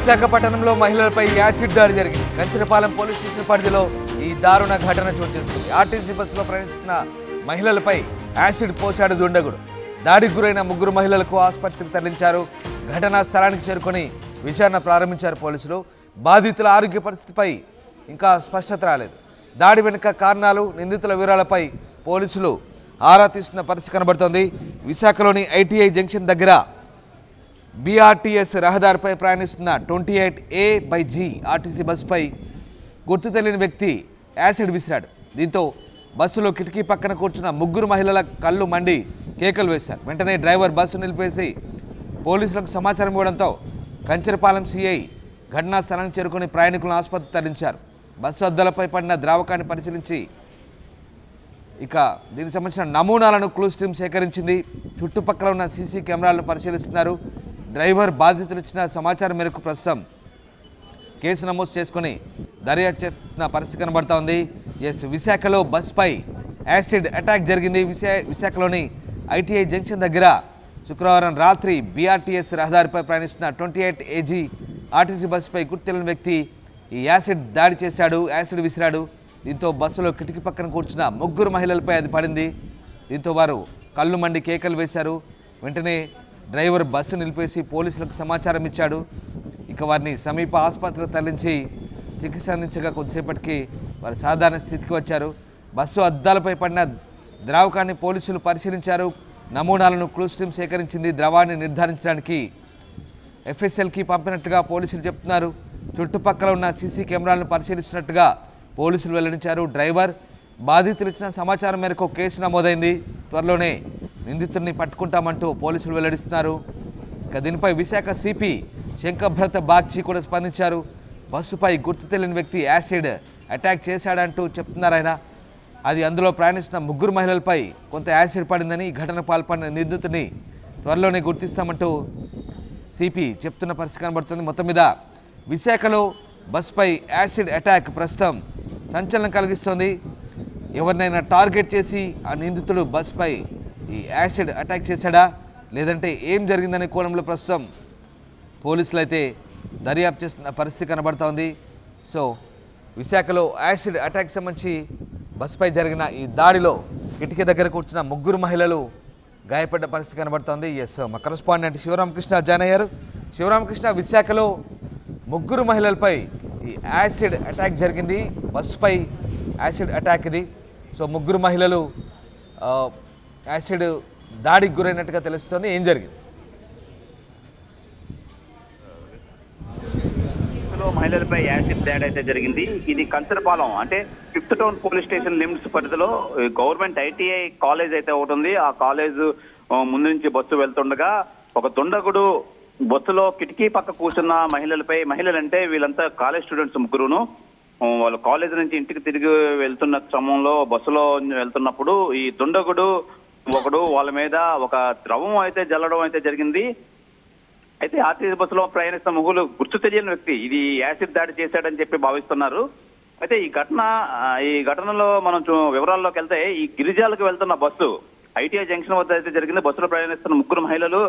విశాఖపట్నంలో మహిళలపై యాసిడ్ దాడి జరిగింది. కంచరపాలెం పోలీస్ స్టేషన్ పరిధిలో ఈ దారుణ ఘటన చోటు చేసుకుంది. ఆర్టీసీ బస్సులో ప్రయాణిస్తున్న మహిళలపై యాసిడ్ పోశాడు దుండగుడు. దాడికి గురైన ముగ్గురు మహిళలకు ఆసుపత్రికి తరలించారు. ఘటనా స్థలానికి చేరుకొని విచారణ ప్రారంభించారు పోలీసులు. బాధితుల ఆరోగ్య పరిస్థితిపై ఇంకా స్పష్టత రాలేదు. దాడి వెనుక కారణాలు, నిందితుల వివరాలపై పోలీసులు ఆరా తీస్తున్న పరిస్థితి కనబడుతోంది. విశాఖలోని ఐటీఐ జంక్షన్ దగ్గర బీఆర్టీఎస్ రహదారిపై ప్రయాణిస్తున్న 28A/G ఆర్టీసీ బస్సుపై గుర్తు తెలియని వ్యక్తి యాసిడ్ విసిరాడు. దీంతో బస్సులో కిటికీ పక్కన కూర్చున్న ముగ్గురు మహిళల కళ్ళు మండి కేకలు వేశారు. వెంటనే డ్రైవర్ బస్సు నిలిపేసి పోలీసులకు సమాచారం ఇవ్వడంతో కంచరపాలెం సిఐ ఘటనా స్థలానికి చేరుకుని ప్రయాణికులను ఆసుపత్రికి తరలించారు. బస్సు అద్దాలపై పడిన ద్రావకాన్ని పరిశీలించి దీనికి సంబంధించిన నమూనాలను క్లూస్ టీమ్ సేకరించింది. చుట్టుపక్కల ఉన్న సీసీ కెమెరాలను పరిశీలిస్తున్నారు. డ్రైవర్ బాధితులు ఇచ్చిన సమాచారం మేరకు ప్రస్తుతం కేసు నమోదు చేసుకుని దర్యాప్తు చేస్తున్న పరిస్థితి కనబడతా ఉంది. విశాఖలో బస్పై యాసిడ్ అటాక్ జరిగింది. విశాఖలోని ఐటీఐ జంక్షన్ దగ్గర శుక్రవారం రాత్రి బీఆర్టీఎస్ రహదారిపై ప్రయాణిస్తున్న 28AG ఆర్టీసీ బస్సుపై గుర్తు తెలియని వ్యక్తి ఈ యాసిడ్ దాడి చేశాడు, యాసిడ్ విసిరాడు. దీంతో బస్సులో కిటికీ పక్కన కూర్చున్న ముగ్గురు మహిళలపై అది పడింది. దీంతో వారు కళ్ళు మండి కేకలు వేశారు. వెంటనే డ్రైవర్ బస్సు నిలిపేసి పోలీసులకు సమాచారం ఇచ్చాడు. వారిని సమీప ఆసుపత్రికి తరలించి చికిత్స అందించగా కొద్దిసేపటికి వారు సాధారణ స్థితికి వచ్చారు. బస్సు అద్దాలపై పడిన ద్రావకాన్ని పోలీసులు పరిశీలించారు. నమూనాలను క్లూస్ టీమ్ సేకరించింది. ద్రవాన్ని నిర్ధారించడానికి FSLకి పంపినట్టుగా పోలీసులు చెప్తున్నారు. చుట్టుపక్కల ఉన్న సీసీ కెమెరాలను పరిశీలిస్తున్నట్టుగా పోలీసులు వెల్లడించారు. డ్రైవర్ బాధితులు ఇచ్చిన సమాచారం మేరకు కేసు నమోదైంది. త్వరలోనే నిందితుడిని పట్టుకుంటామంటూ పోలీసులు వెల్లడిస్తున్నారు. దీనిపై విశాఖ సిపి శంకభ్రత బాగ్చి కూడా స్పందించారు. బస్సుపై గుర్తు తెలియని వ్యక్తి యాసిడ్ అటాక్ చేశాడంటూ చెప్తున్నారు ఆయన. అందులో ప్రయాణిస్తున్న ముగ్గురు మహిళలపై కొంత యాసిడ్ పడిందని, ఈ ఘటన పాల్పడిన నిందితుడిని త్వరలోనే గుర్తిస్తామంటూ సిపి చెప్తున్న పరిస్థితి కనబడుతుంది. మొత్తం మీద విశాఖలో బస్పై యాసిడ్ అటాక్ ప్రస్తుతం సంచలనం కలిగిస్తోంది. ఎవరినైనా టార్గెట్ చేసి ఆ నిందితుడు బస్పై ఈ యాసిడ్ అటాక్ చేశాడా, లేదంటే ఏం జరిగిందనే కోణంలో ప్రస్తుతం పోలీసులు అయితే దర్యాప్తు చేస్తున్న పరిస్థితి కనబడుతూ ఉంది. విశాఖలో యాసిడ్ అటాక్ సంబంధించి బస్సుపై జరిగిన ఈ దాడిలో కిటికీ దగ్గర కూర్చున్న ముగ్గురు మహిళలు గాయపడ్డ పరిస్థితి కనబడుతోంది. మా కరెస్పాండెంట్ శివరామకృష్ణ జాయిన్ అయ్యారు. శివరామకృష్ణ, విశాఖలో ముగ్గురు మహిళలపై ఈ యాసిడ్ అటాక్ జరిగింది. బస్సుపై యాసిడ్ అటాక్ ఇది. ముగ్గురు మహిళలు యాసిడ్ దాడికి గురైనట్టుగా తెలుస్తోంది. ఏం జరిగింది? మహిళలపై యాసిడ్ దాడి అయితే జరిగింది. ఇది కంచరపాలెం అంటే 5th town police station limits పరిధిలో గవర్నమెంట్ ఐటీఐ కాలేజ్ అయితే ఒకటి ఉంది. ఆ కాలేజ్ ముందు నుంచి బస్సు వెళ్తుండగా ఒక దుండగుడు బస్సులో కిటికీ పక్క కూర్చున్న మహిళలంటే వీళ్ళంతా కాలేజ్ స్టూడెంట్స్ ముగ్గురును. వాళ్ళు కాలేజ్ నుంచి ఇంటికి తిరిగి వెళ్తున్న క్రమంలో బస్సులో వెళ్తున్నప్పుడు ఈ దుండగుడు ఒకడు వాళ్ళ మీద ఒక ద్రవం అయితే జల్లడం అయితే జరిగింది. అయితే ఆర్టీసీ బస్సులో ప్రయాణిస్తున్న ముగ్గురు గుర్తు తెలియని వ్యక్తి ఇది యాసిడ్ దాడి చేశాడని చెప్పి భావిస్తున్నారు. అయితే ఈ ఘటనలో మనం వివరాల్లోకి వెళ్తే ఈ గిరిజాలకు వెళ్తున్న బస్సు ఐటీఐ జంక్షన్ వద్ద అయితే జరిగింది. బస్సులో ప్రయాణిస్తున్న ముగ్గురు మహిళలు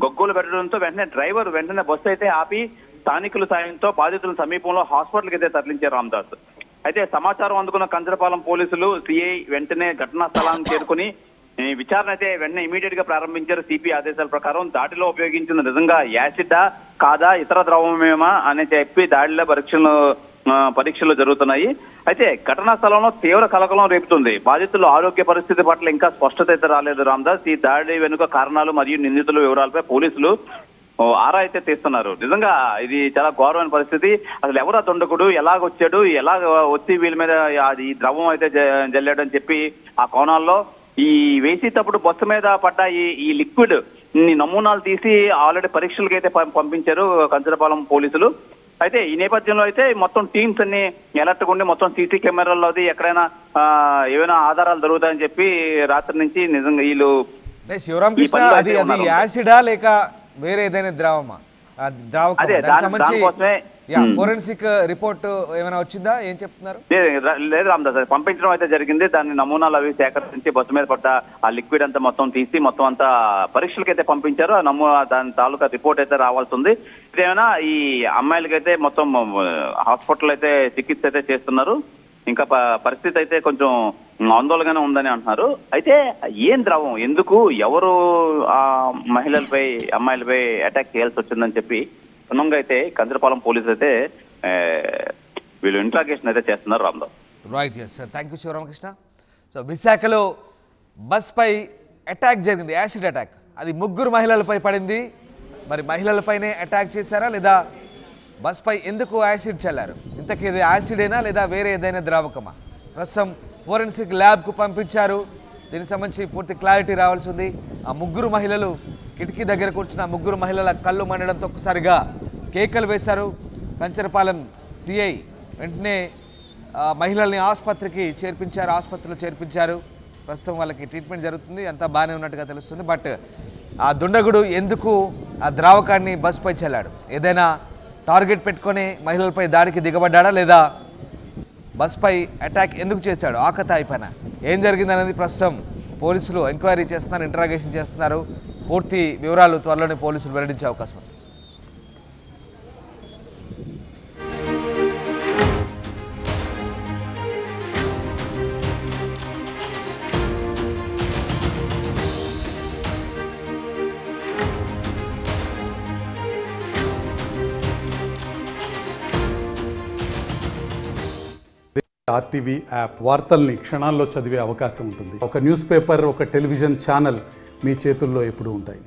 గొగ్గోలు పెట్టడంతో డ్రైవర్ వెంటనే బస్సు అయితే ఆపి స్థానికుల సాయంతో బాధితుల సమీపంలో హాస్పిటల్కి అయితే తరలించారు రామదాస్. అయితే సమాచారం అందుకున్న కంచరపాలెం పోలీసులు సిఐ వెంటనే ఘటనా స్థలానికి చేరుకుని విచారణ అయితే వెంటనే ఇమీడియట్ గా ప్రారంభించారు. సిపి ఆదేశాల ప్రకారం దాడిలో ఉపయోగించిన నిజంగా యాసిడా కాదా, ఇతర ద్రవమేమా అని చెప్పి దాడిలో పరీక్షలు జరుగుతున్నాయి. అయితే ఘటనా స్థలంలో తీవ్ర కలకలం రేపుతుంది. బాధితుల ఆరోగ్య పరిస్థితి పట్ల ఇంకా స్పష్టత అయితే రాలేదు రామదాస్. ఈ దాడి వెనుక కారణాలు మరియు నిందితుల వివరాలపై పోలీసులు ఆరా అయితే తీస్తున్నారు. నిజంగా ఇది చాలా ఘోరమైన పరిస్థితి. అసలు ఎవరా దుండగుడు, ఎలాగొచ్చాడు, ఎలాగ వచ్చి వీళ్ళ మీద ఈ ద్రవం అయితే జల్లాడని చెప్పి ఆ కోణాల్లో ఈ వేసేటప్పుడు బస్సు మీద పడ్డ ఈ లిక్విడ్ నమూనాలు తీసి ఆల్రెడీ పరీక్షలకి అయితే పంపించారు కంచరపాలెం పోలీసులు. అయితే ఈ నేపథ్యంలో అయితే మొత్తం టీమ్స్ అన్ని అలర్ట్గా ఉండి మొత్తం సీసీ కెమెరాల్లోది ఎక్కడైనా ఏమైనా ఆధారాలు దొరుకుతాయని చెప్పి రాత్రి నుంచి నిజంగా వీళ్ళు శివరామకృష్ణ అది యాసిడా లేక వేరే ఏదైనా ద్రవమా? ఫోరెన్సిక్ రిపోర్ట్ ఏమైనా వచ్చిందా, ఏం చెప్తున్నారు? లేదు రామదాస్, పంపించడం అయితే జరిగింది. దాని నమూనాలు అవి సేకరించి బస్సు మీద పడ్డ ఆ లిక్విడ్ అంతా మొత్తం తీసి మొత్తం అంతా పరీక్షలకు అయితే పంపించారు. ఆ దాని తాలూకా రిపోర్ట్ అయితే రావాల్సి ఉంది. ఇదేమైనా ఈ అమ్మాయిలకైతే మొత్తం హాస్పిటల్ అయితే చికిత్స అయితే చేస్తున్నారు. ఇంకా పరిస్థితి అయితే కొంచెం ఆందోళనగానే ఉందని అంటున్నారు. అయితే ఏం ద్రవం, ఎందుకు, ఎవరు ఆ మహిళలపై అమ్మాయిలపై అటాక్ చేయాల్సి వచ్చిందని చెప్పి క్షుణ్ణంగా అయితే కంచరపాలెం పోలీసులు అయితే వీళ్ళు ఇంట్రాగేషన్ అయితే చేస్తున్నారు Ramdas. Right, yes sir, thank you Sivaramakrishna. So విశాఖలో బస్పై అటాక్ జరిగింది, యాసిడ్ అటాక్. అది 3 మహిళలపై పడింది. మరి మహిళలపైనే అటాక్ చేశారా లేదా బస్పై ఎందుకు యాసిడ్ చల్లారు? ఇంతకీ ఇది యాసిడేనా లేదా వేరే ఏదైనా ద్రావకమా? ప్రస్తుతం ఫోరెన్సిక్ ల్యాబ్కు పంపించారు. దీనికి సంబంధించి పూర్తి క్లారిటీ రావాల్సి ఉంది. ఆ 3 మహిళలు కిటికీ దగ్గర కూర్చున్న 3 మహిళల కళ్ళు మండడంతో ఒక్కసారిగా కేకలు వేశారు. కంచరపాలెం సిఐ వెంటనే మహిళల్ని ఆసుపత్రిలో చేర్పించారు. ప్రస్తుతం వాళ్ళకి ట్రీట్మెంట్ జరుగుతుంది, అంతా బాగానే ఉన్నట్టుగా తెలుస్తుంది. బట్ ఆ దుండగుడు ఎందుకు ఆ ద్రావకాన్ని బస్సుపై చల్లాడు? ఏదైనా టార్గెట్ పెట్టుకొని మహిళలపై దాడికి దిగబడ్డా లేదా బస్పై అటాక్ ఎందుకు చేశాడు? ఆకతాయి పైన ఏం జరిగిందనేది ప్రస్తుతం పోలీసులు ఎంక్వైరీ చేస్తున్నారు, ఇంటరాగేషన్ చేస్తున్నారు. పూర్తి వివరాలు త్వరలోనే పోలీసులు వెల్లడించే అవకాశం ఉంది. ఆర్టీవీ యాప్ వార్తల్ని క్షణాల్లో చదివే అవకాశం ఉంటుంది. ఒక న్యూస్ పేపర్, ఒక టెలివిజన్ ఛానల్ మీ చేతుల్లో ఎప్పుడూ ఉంటాయి.